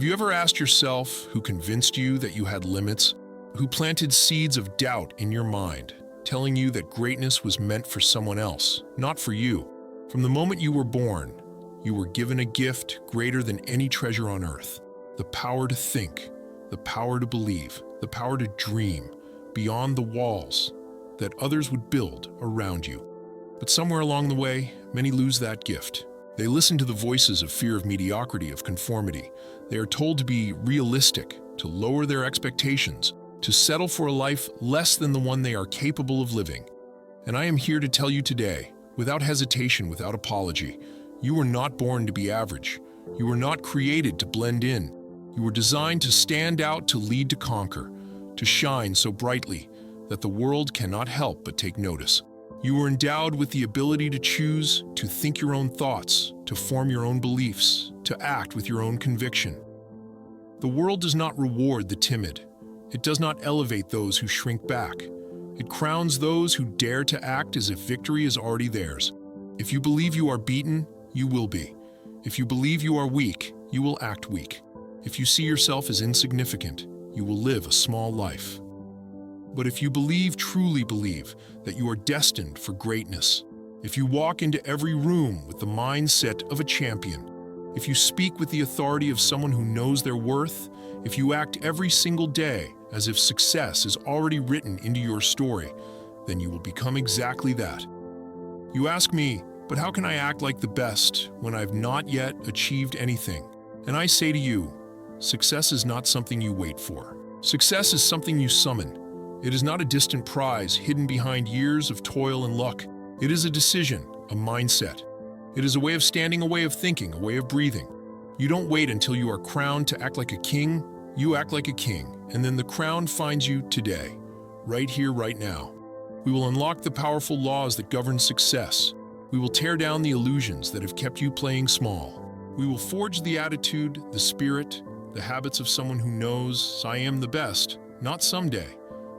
Have you ever asked yourself who convinced you that you had limits? Who planted seeds of doubt in your mind, telling you that greatness was meant for someone else, not for you? From the moment you were born, you were given a gift greater than any treasure on earth. The power to think, the power to believe, the power to dream beyond the walls that others would build around you. But somewhere along the way, many lose that gift. They listen to the voices of fear of mediocrity, of conformity. They are told to be realistic, to lower their expectations, to settle for a life less than the one they are capable of living. And I am here to tell you today, without hesitation, without apology, you were not born to be average. You were not created to blend in. You were designed to stand out, to lead, to conquer, to shine so brightly that the world cannot help but take notice. You were endowed with the ability to choose, to think your own thoughts, to form your own beliefs, to act with your own conviction. The world does not reward the timid. It does not elevate those who shrink back. It crowns those who dare to act as if victory is already theirs. If you believe you are beaten, you will be. If you believe you are weak, you will act weak. If you see yourself as insignificant, you will live a small life. But if you truly believe, that you are destined for greatness, if you walk into every room with the mindset of a champion, if you speak with the authority of someone who knows their worth, if you act every single day as if success is already written into your story, then you will become exactly that. You ask me, but how can I act like the best when I've not yet achieved anything? And I say to you, success is not something you wait for. Success is something you summon. It is not a distant prize hidden behind years of toil and luck. It is a decision, a mindset. It is a way of standing, a way of thinking, a way of breathing. You don't wait until you are crowned to act like a king. You act like a king, and then the crown finds you today, right here, right now. We will unlock the powerful laws that govern success. We will tear down the illusions that have kept you playing small. We will forge the attitude, the spirit, the habits of someone who knows I am the best, not someday,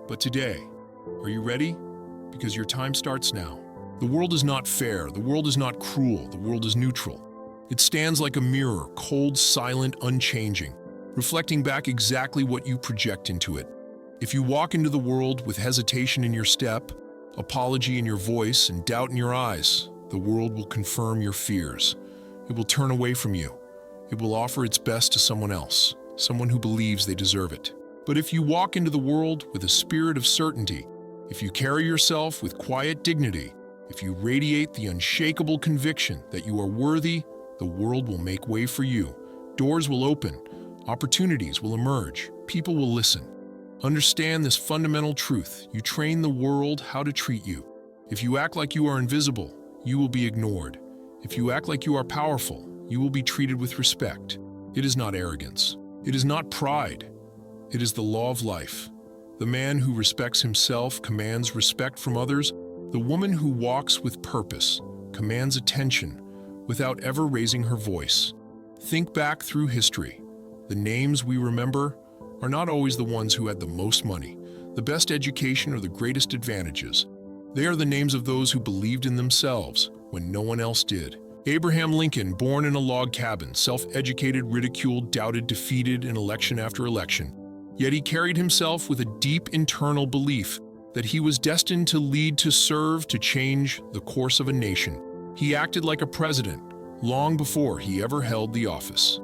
but today. Are you ready? Because your time starts now. The world is not fair. The world is not cruel. The world is neutral. It stands like a mirror, cold, silent, unchanging, reflecting back exactly what you project into it. If you walk into the world with hesitation in your step, apology in your voice, and doubt in your eyes, the world will confirm your fears. It will turn away from you. It will offer its best to someone else, someone who believes they deserve it. But if you walk into the world with a spirit of certainty, if you carry yourself with quiet dignity, if you radiate the unshakable conviction that you are worthy, the world will make way for you. Doors will open, opportunities will emerge, people will listen. Understand this fundamental truth. You train the world how to treat you. If you act like you are invisible, you will be ignored. If you act like you are powerful, you will be treated with respect. It is not arrogance. It is not pride. It is the law of life. The man who respects himself commands respect from others. The woman who walks with purpose commands attention without ever raising her voice. Think back through history. The names we remember are not always the ones who had the most money, the best education, or the greatest advantages. They are the names of those who believed in themselves when no one else did. Abraham Lincoln, born in a log cabin, self-educated, ridiculed, doubted, defeated in election after election. Yet he carried himself with a deep internal belief that he was destined to lead, to serve, to change the course of a nation. He acted like a president long before he ever held the office.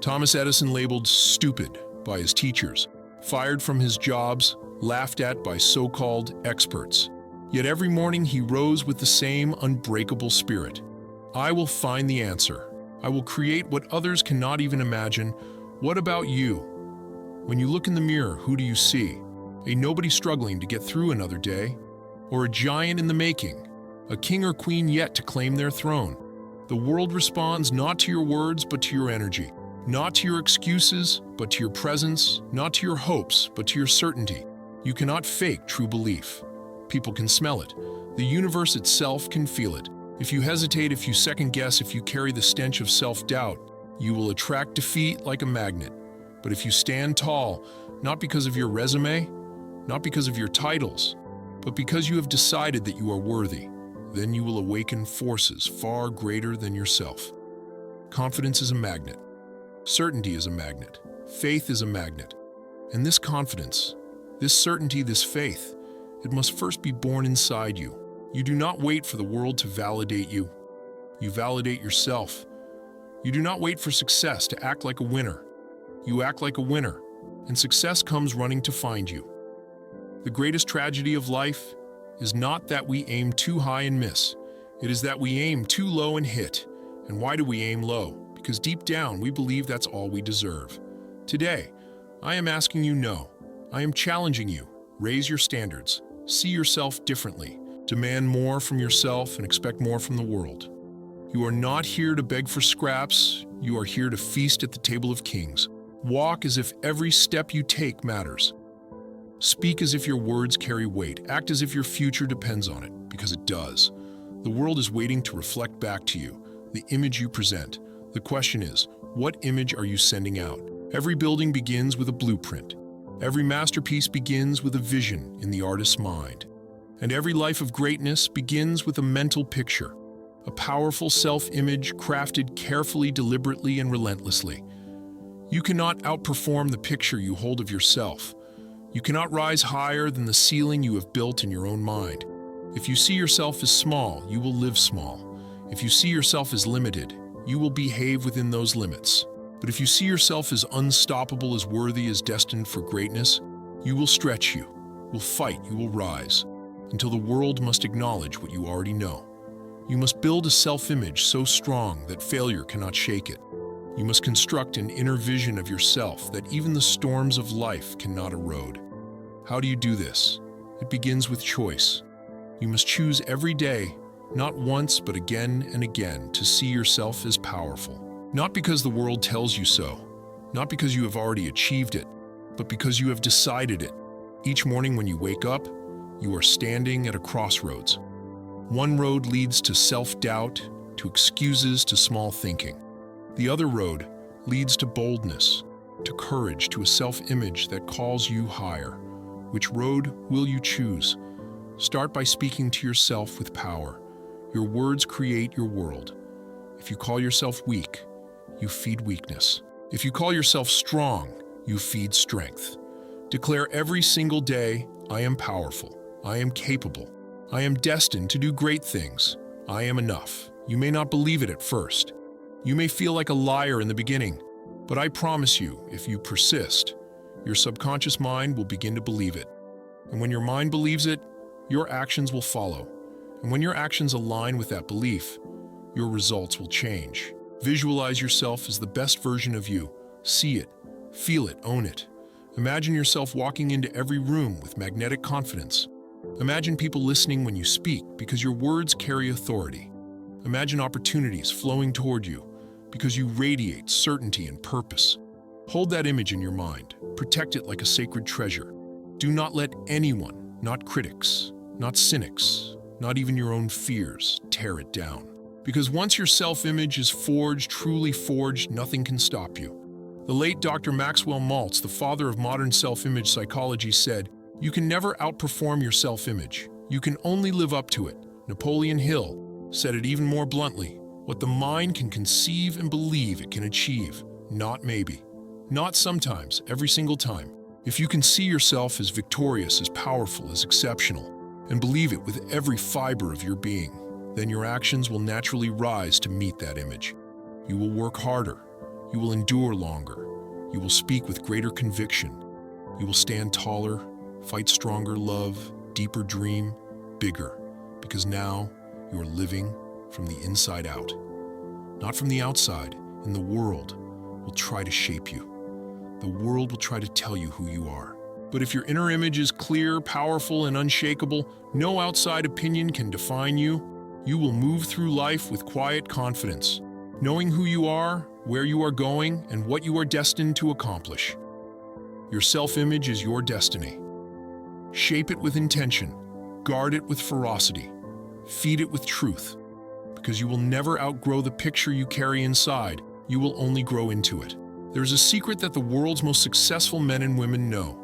Thomas Edison, labeled stupid by his teachers, fired from his jobs, laughed at by so-called experts. Yet every morning he rose with the same unbreakable spirit. I will find the answer. I will create what others cannot even imagine. What about you? When you look in the mirror, who do you see? A nobody struggling to get through another day? Or a giant in the making? A king or queen yet to claim their throne? The world responds not to your words, but to your energy. Not to your excuses, but to your presence. Not to your hopes, but to your certainty. You cannot fake true belief. People can smell it. The universe itself can feel it. If you hesitate, if you second guess, if you carry the stench of self-doubt, you will attract defeat like a magnet. But if you stand tall, not because of your resume, not because of your titles, but because you have decided that you are worthy, then you will awaken forces far greater than yourself. Confidence is a magnet. Certainty is a magnet. Faith is a magnet. And this confidence, this certainty, this faith, it must first be born inside you. You do not wait for the world to validate you. You validate yourself. You do not wait for success to act like a winner. You act like a winner, and success comes running to find you. The greatest tragedy of life is not that we aim too high and miss. It is that we aim too low and hit. And why do we aim low? Because deep down, we believe that's all we deserve. Today, I am asking you no. I am challenging you. Raise your standards. See yourself differently. Demand more from yourself and expect more from the world. You are not here to beg for scraps. You are here to feast at the table of kings. Walk as if every step you take matters. Speak as if your words carry weight. Act as if your future depends on it, because it does. The world is waiting to reflect back to you the image you present. The question is, what image are you sending out? Every building begins with a blueprint. Every masterpiece begins with a vision in the artist's mind. And every life of greatness begins with a mental picture, a powerful self-image crafted carefully, deliberately, and relentlessly. You cannot outperform the picture you hold of yourself. You cannot rise higher than the ceiling you have built in your own mind. If you see yourself as small, you will live small. If you see yourself as limited, you will behave within those limits. But if you see yourself as unstoppable, as worthy, as destined for greatness, you will stretch, you will fight, you will rise, until the world must acknowledge what you already know. You must build a self-image so strong that failure cannot shake it. You must construct an inner vision of yourself that even the storms of life cannot erode. How do you do this? It begins with choice. You must choose every day, not once but again and again, to see yourself as powerful. Not because the world tells you so, not because you have already achieved it, but because you have decided it. Each morning when you wake up, you are standing at a crossroads. One road leads to self-doubt, to excuses, to small thinking. The other road leads to boldness, to courage, to a self-image that calls you higher. Which road will you choose? Start by speaking to yourself with power. Your words create your world. If you call yourself weak, you feed weakness. If you call yourself strong, you feed strength. Declare every single day, I am powerful. I am capable. I am destined to do great things. I am enough. You may not believe it at first. You may feel like a liar in the beginning, but I promise you, if you persist, your subconscious mind will begin to believe it. And when your mind believes it, your actions will follow. And when your actions align with that belief, your results will change. Visualize yourself as the best version of you. See it, feel it, own it. Imagine yourself walking into every room with magnetic confidence. Imagine people listening when you speak because your words carry authority. Imagine opportunities flowing toward you because you radiate certainty and purpose. Hold that image in your mind. Protect it like a sacred treasure. Do not let anyone, not critics, not cynics, not even your own fears, tear it down. Because once your self-image is forged, truly forged, nothing can stop you. The late Dr. Maxwell Maltz, the father of modern self-image psychology, said, "You can never outperform your self-image. You can only live up to it." Napoleon Hill said it even more bluntly, "What the mind can conceive and believe it can achieve, not maybe. Not sometimes, every single time." If you can see yourself as victorious, as powerful, as exceptional, and believe it with every fiber of your being, then your actions will naturally rise to meet that image. You will work harder. You will endure longer. You will speak with greater conviction. You will stand taller, fight stronger, love, deeper, dream, bigger, because now you are living from the inside out. Not from the outside, and the world will try to shape you. The world will try to tell you who you are. But if your inner image is clear, powerful, and unshakable, no outside opinion can define you. You will move through life with quiet confidence, knowing who you are, where you are going, and what you are destined to accomplish. Your self-image is your destiny. Shape it with intention, guard it with ferocity, feed it with truth, because you will never outgrow the picture you carry inside. You will only grow into it. There is a secret that the world's most successful men and women know,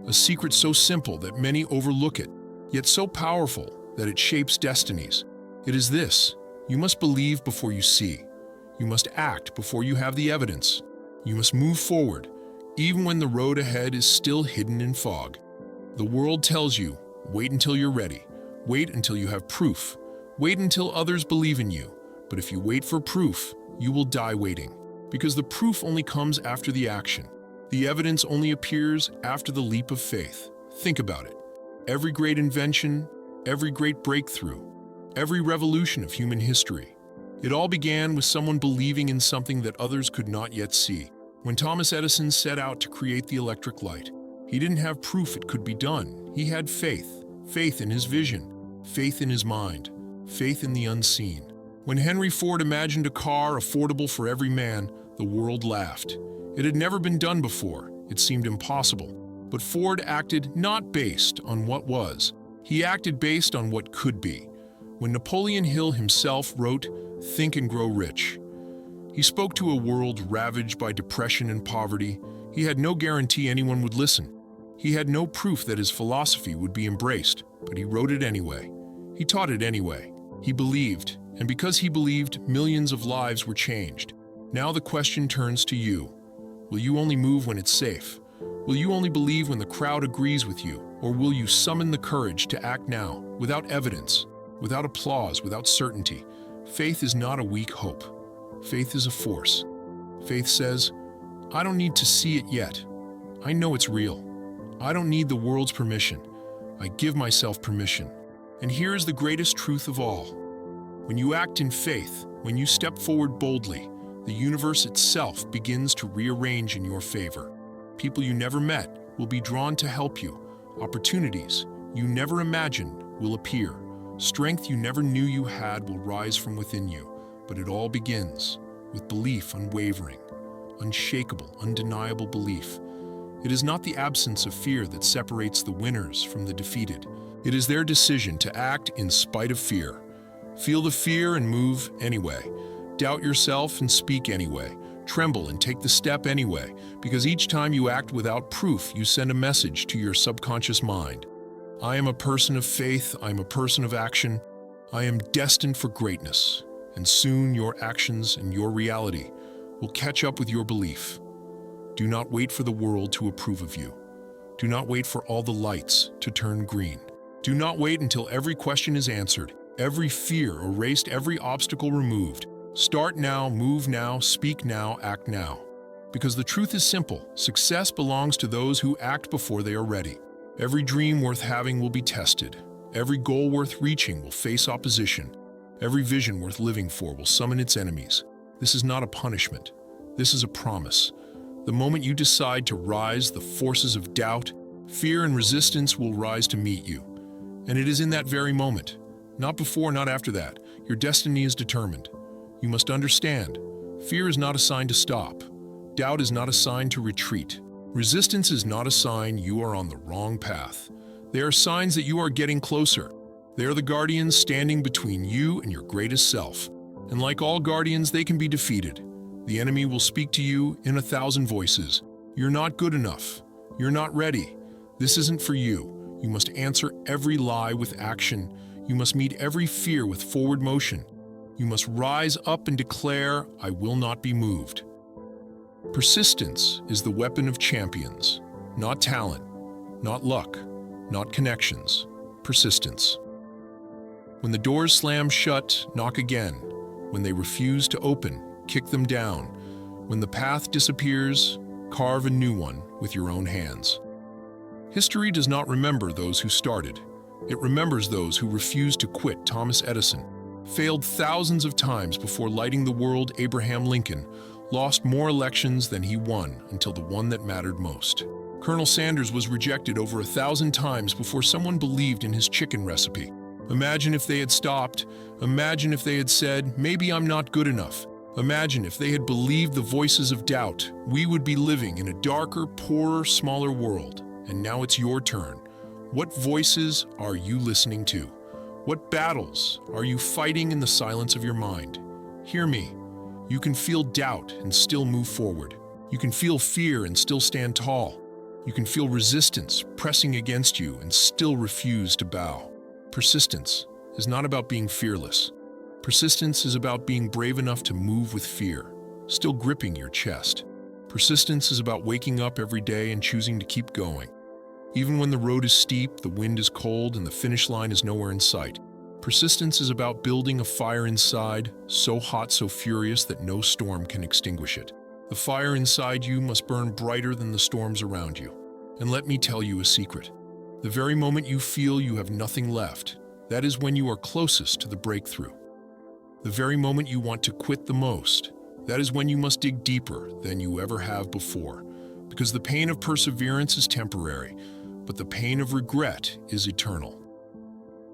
a secret so simple that many overlook it, yet so powerful that it shapes destinies. It is this: you must believe before you see. You must act before you have the evidence. You must move forward, even when the road ahead is still hidden in fog. The world tells you, wait until you're ready. Wait until you have proof. Wait until others believe in you. But if you wait for proof, you will die waiting. Because the proof only comes after the action. The evidence only appears after the leap of faith. Think about it. Every great invention, every great breakthrough, every revolution of human history. It all began with someone believing in something that others could not yet see. When Thomas Edison set out to create the electric light, he didn't have proof it could be done. He had faith. Faith in his vision. Faith in his mind. Faith in the unseen. When Henry Ford imagined a car affordable for every man, the world laughed. It had never been done before. It seemed impossible. But Ford acted not based on what was. He acted based on what could be. When Napoleon Hill himself wrote, "Think and Grow Rich," he spoke to a world ravaged by depression and poverty. He had no guarantee anyone would listen. He had no proof that his philosophy would be embraced, but he wrote it anyway. He taught it anyway. He believed, and because he believed, millions of lives were changed. Now the question turns to you. Will you only move when it's safe? Will you only believe when the crowd agrees with you? Or will you summon the courage to act now, without evidence, without applause, without certainty? Faith is not a weak hope. Faith is a force. Faith says, I don't need to see it yet. I know it's real. I don't need the world's permission. I give myself permission. And here is the greatest truth of all. When you act in faith, when you step forward boldly, the universe itself begins to rearrange in your favor. People you never met will be drawn to help you. Opportunities you never imagined will appear. Strength you never knew you had will rise from within you. But it all begins with belief unwavering, unshakable, undeniable belief. It is not the absence of fear that separates the winners from the defeated. It is their decision to act in spite of fear. Feel the fear and move anyway. Doubt yourself and speak anyway. Tremble and take the step anyway, because each time you act without proof, you send a message to your subconscious mind. I am a person of faith. I am a person of action. I am destined for greatness. And soon your actions and your reality will catch up with your belief. Do not wait for the world to approve of you. Do not wait for all the lights to turn green. Do not wait until every question is answered, every fear erased, every obstacle removed. Start now, move now, speak now, act now. Because the truth is simple. Success belongs to those who act before they are ready. Every dream worth having will be tested. Every goal worth reaching will face opposition. Every vision worth living for will summon its enemies. This is not a punishment. This is a promise. The moment you decide to rise, the forces of doubt, fear, and resistance will rise to meet you. And it is in that very moment, not before, not after that, your destiny is determined. You must understand, fear is not a sign to stop. Doubt is not a sign to retreat. Resistance is not a sign you are on the wrong path. They are signs that you are getting closer. They are the guardians standing between you and your greatest self. And like all guardians, they can be defeated. The enemy will speak to you in 1,000 voices. You're not good enough. You're not ready. This isn't for you. You must answer every lie with action. You must meet every fear with forward motion. You must rise up and declare, I will not be moved. Persistence is the weapon of champions, not talent, not luck, not connections. Persistence. When the doors slam shut, knock again. When they refuse to open, kick them down. When the path disappears, carve a new one with your own hands. History does not remember those who started. It remembers those who refused to quit. Thomas Edison failed thousands of times before lighting the world. Abraham Lincoln lost more elections than he won until the one that mattered most. Colonel Sanders was rejected over 1,000 times before someone believed in his chicken recipe. Imagine if they had stopped. Imagine if they had said, maybe I'm not good enough. Imagine if they had believed the voices of doubt. We would be living in a darker, poorer, smaller world. And now it's your turn. What voices are you listening to? What battles are you fighting in the silence of your mind? Hear me. You can feel doubt and still move forward. You can feel fear and still stand tall. You can feel resistance pressing against you and still refuse to bow. Persistence is not about being fearless. Persistence is about being brave enough to move with fear, still gripping your chest. Persistence is about waking up every day and choosing to keep going. Even when the road is steep, the wind is cold, and the finish line is nowhere in sight. Persistence is about building a fire inside, so hot, so furious that no storm can extinguish it. The fire inside you must burn brighter than the storms around you. And let me tell you a secret. The very moment you feel you have nothing left, that is when you are closest to the breakthrough. The very moment you want to quit the most, that is when you must dig deeper than you ever have before. Because the pain of perseverance is temporary, but the pain of regret is eternal.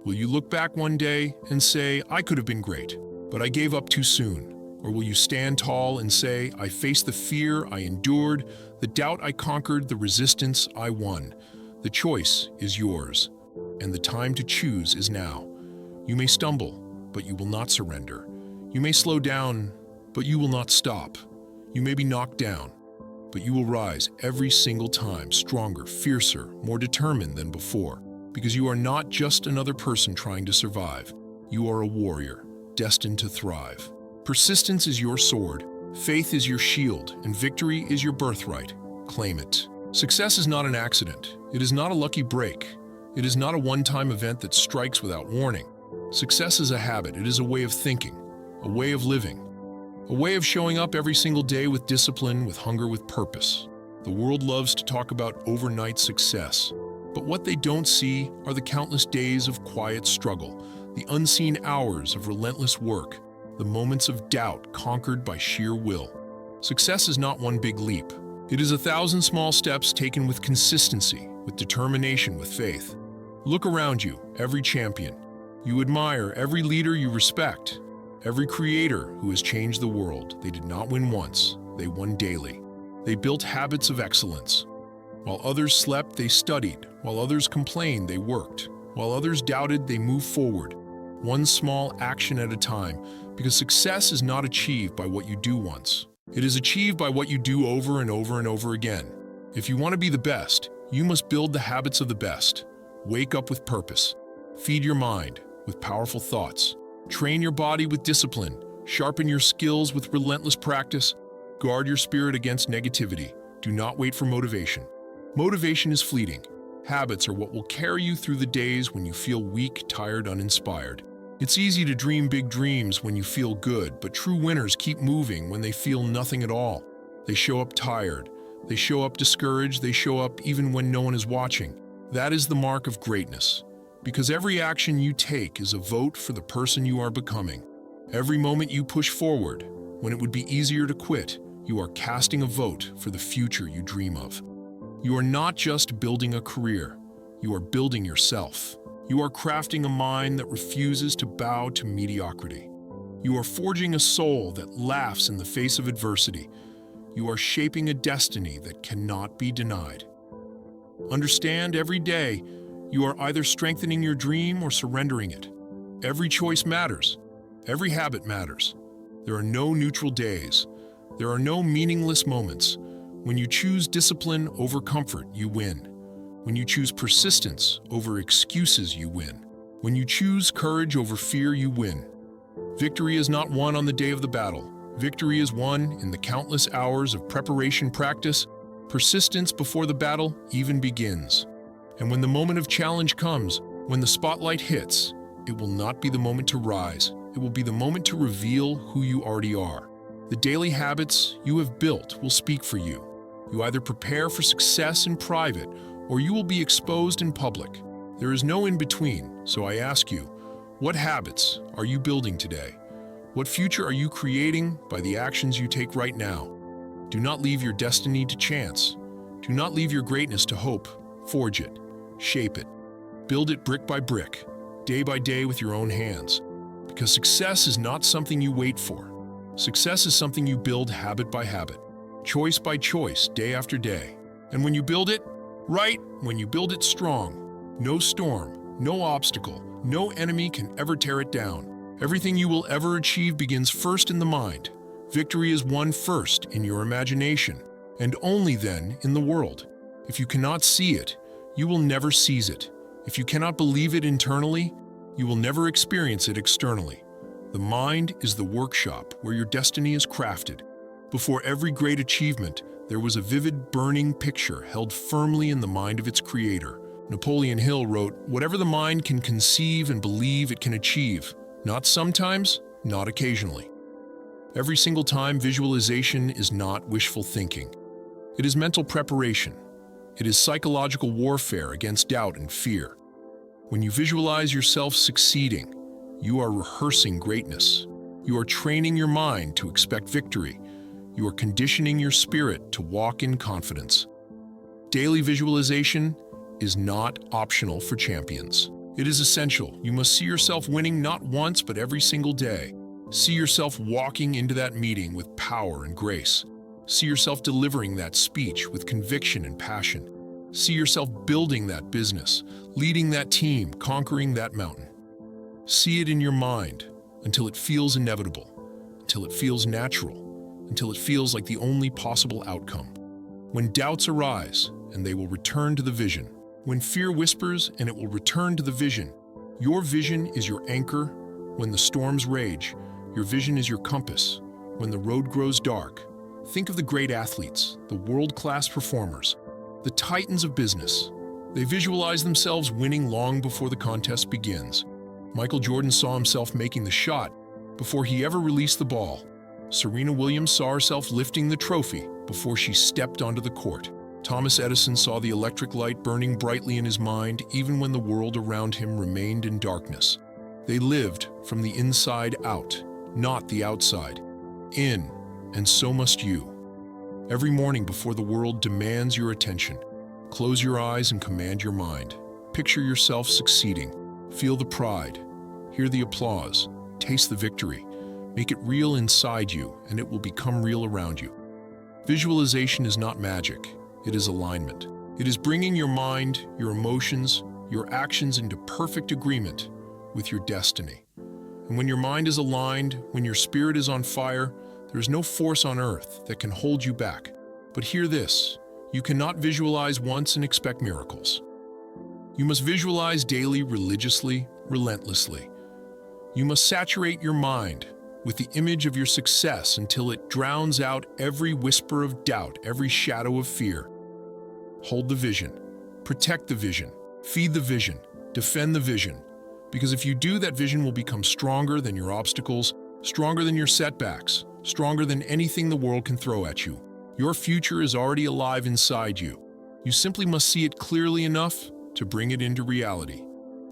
Will you look back one day and say, I could have been great, but I gave up too soon? Or will you stand tall and say, I faced the fear I endured, the doubt I conquered, the resistance I won? The choice is yours, and the time to choose is now. You may stumble, but you will not surrender. You may slow down, but you will not stop. You may be knocked down, but you will rise every single time, stronger, fiercer, more determined than before. Because you are not just another person trying to survive. You are a warrior, destined to thrive. Persistence is your sword, faith is your shield, and victory is your birthright. Claim it. Success is not an accident. It is not a lucky break. It is not a one-time event that strikes without warning. Success is a habit. It is a way of thinking, a way of living, a way of showing up every single day with discipline, with hunger, with purpose. The world loves to talk about overnight success. But what they don't see are the countless days of quiet struggle, the unseen hours of relentless work, the moments of doubt conquered by sheer will. Success is not one big leap. It is 1,000 small steps taken with consistency, with determination, with faith. Look around you, every champion you admire, every leader you respect, every creator who has changed the world. They did not win once, they won daily. They built habits of excellence. While others slept, they studied. While others complained, they worked. While others doubted, they moved forward. One small action at a time, because success is not achieved by what you do once. It is achieved by what you do over and over and over again. If you want to be the best, you must build the habits of the best. Wake up with purpose. Feed your mind with powerful thoughts. Train your body with discipline. Sharpen your skills with relentless practice. Guard your spirit against negativity. Do not wait for motivation. Motivation is fleeting. Habits are what will carry you through the days when you feel weak, tired, uninspired. It's easy to dream big dreams when you feel good, but true winners keep moving when they feel nothing at all. They show up tired. They show up discouraged. They show up even when no one is watching. That is the mark of greatness. Because every action you take is a vote for the person you are becoming. Every moment you push forward, when it would be easier to quit, you are casting a vote for the future you dream of. You are not just building a career, you are building yourself. You are crafting a mind that refuses to bow to mediocrity. You are forging a soul that laughs in the face of adversity. You are shaping a destiny that cannot be denied. Understand, every day, you are either strengthening your dream or surrendering it. Every choice matters. Every habit matters. There are no neutral days. There are no meaningless moments. When you choose discipline over comfort, you win. When you choose persistence over excuses, you win. When you choose courage over fear, you win. Victory is not won on the day of the battle. Victory is won in the countless hours of preparation, practice. Persistence before the battle even begins. And when the moment of challenge comes, when the spotlight hits, it will not be the moment to rise. It will be the moment to reveal who you already are. The daily habits you have built will speak for you. You either prepare for success in private, or you will be exposed in public. There is no in-between, so I ask you, what habits are you building today? What future are you creating by the actions you take right now? Do not leave your destiny to chance. Do not leave your greatness to hope. Forge it. Shape it. Build it brick by brick, day by day with your own hands. Because success is not something you wait for. Success is something you build habit by habit, choice by choice, day after day. And when you build it right, when you build it strong, no storm, no obstacle, no enemy can ever tear it down. Everything you will ever achieve begins first in the mind. Victory is won first in your imagination, and only then in the world. If you cannot see it, you will never seize it. If you cannot believe it internally, you will never experience it externally. The mind is the workshop where your destiny is crafted. Before every great achievement, There was a vivid, burning picture held firmly in the mind of its creator. Napoleon Hill wrote, "Whatever the mind can conceive and believe it can achieve, not sometimes, not occasionally." Every single time, visualization is not wishful thinking. It is mental preparation. It is psychological warfare against doubt and fear. When you visualize yourself succeeding, you are rehearsing greatness. You are training your mind to expect victory. You are conditioning your spirit to walk in confidence. Daily visualization is not optional for champions. It is essential. You must see yourself winning not once, but every single day. See yourself walking into that meeting with power and grace. See yourself delivering that speech with conviction and passion. See yourself building that business, leading that team, conquering that mountain. See it in your mind until it feels inevitable, until it feels natural, until it feels like the only possible outcome. When doubts arise, and they will return to the vision. When fear whispers, and it will return to the vision. Your vision is your anchor. When the storms rage, your vision is your compass. When the road grows dark, think of the great athletes, the world-class performers, the titans of business. They visualize themselves winning long before the contest begins. Michael Jordan saw himself making the shot before he ever released the ball. Serena Williams saw herself lifting the trophy before she stepped onto the court. Thomas Edison saw the electric light burning brightly in his mind even when the world around him remained in darkness. They lived from the inside out, not the outside in, and so must you. Every morning before the world demands your attention, close your eyes and command your mind. Picture yourself succeeding. Feel the pride. Hear the applause. Taste the victory. Make it real inside you, and it will become real around you. Visualization is not magic. It is alignment. It is bringing your mind, your emotions, your actions into perfect agreement with your destiny. And when your mind is aligned, when your spirit is on fire, there is no force on earth that can hold you back. But hear this, you cannot visualize once and expect miracles. You must visualize daily, religiously, relentlessly. You must saturate your mind with the image of your success until it drowns out every whisper of doubt, every shadow of fear. Hold the vision, protect the vision, feed the vision, defend the vision. Because if you do, that vision will become stronger than your obstacles, stronger than your setbacks, stronger than anything the world can throw at you. Your future is already alive inside you. You simply must see it clearly enough to bring it into reality.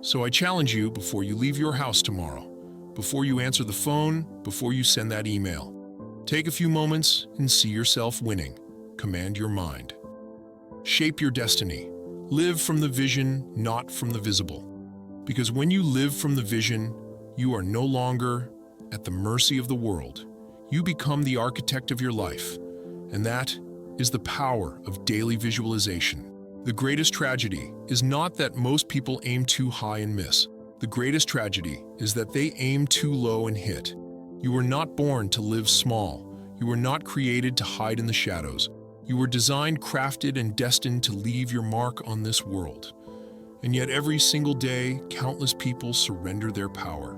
So I challenge you, before you leave your house tomorrow, before you answer the phone, before you send that email, take a few moments and see yourself winning. Command your mind. Shape your destiny. Live from the vision, not from the visible. Because when you live from the vision, you are no longer at the mercy of the world. You become the architect of your life, and that is the power of daily visualization. The greatest tragedy is not that most people aim too high and miss. The greatest tragedy is that they aim too low and hit. You were not born to live small. You were not created to hide in the shadows. You were designed, crafted, and destined to leave your mark on this world. And yet every single day, countless people surrender their power.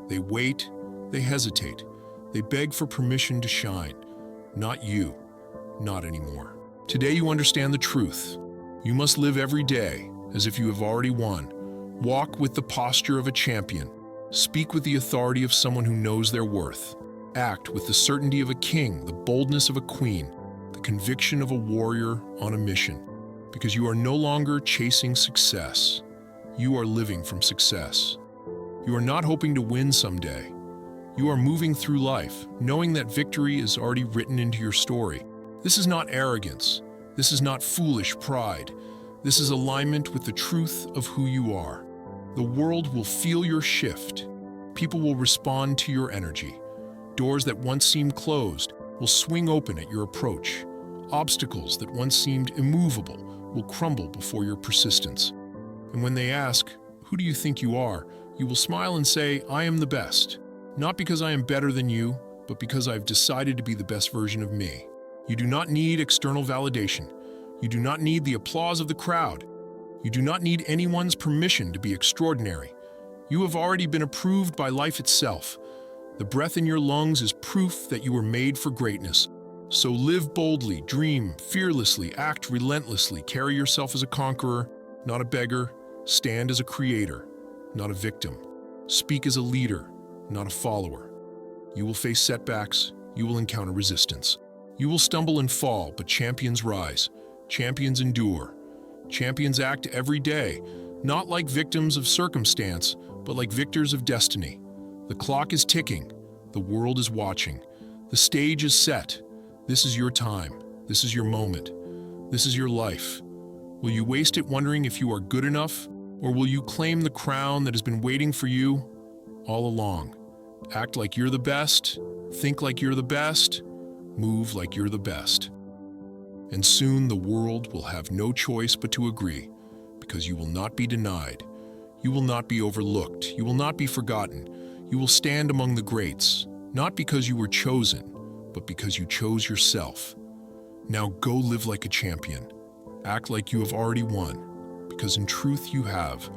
They wait, they hesitate, they beg for permission to shine. Not you, not anymore. Today you understand the truth. You must live every day as if you have already won. Walk with the posture of a champion. Speak with the authority of someone who knows their worth. Act with the certainty of a king, the boldness of a queen, the conviction of a warrior on a mission. Because you are no longer chasing success. You are living from success. You are not hoping to win someday. You are moving through life, knowing that victory is already written into your story. This is not arrogance. This is not foolish pride. This is alignment with the truth of who you are. The world will feel your shift. People will respond to your energy. Doors that once seemed closed will swing open at your approach. Obstacles that once seemed immovable will crumble before your persistence. And when they ask, "Who do you think you are?" you will smile and say, "I am the best. Not because I am better than you, but because I've decided to be the best version of me." You do not need external validation. You do not need the applause of the crowd. You do not need anyone's permission to be extraordinary. You have already been approved by life itself. The breath in your lungs is proof that you were made for greatness. So live boldly, dream fearlessly, act relentlessly, carry yourself as a conqueror, not a beggar, stand as a creator, not a victim, speak as a leader, not a follower. You will face setbacks, you will encounter resistance. You will stumble and fall, but champions rise, champions endure. Champions act every day, not like victims of circumstance, but like victors of destiny. The clock is ticking, the world is watching, the stage is set. This is your time, this is your moment, this is your life. Will you waste it wondering if you are good enough, or will you claim the crown that has been waiting for you all along? Act like you're the best, think like you're the best, move like you're the best. And soon the world will have no choice but to agree, because you will not be denied, you will not be overlooked, you will not be forgotten, you will stand among the greats, not because you were chosen, but because you chose yourself. Now go live like a champion, act like you have already won, because in truth you have.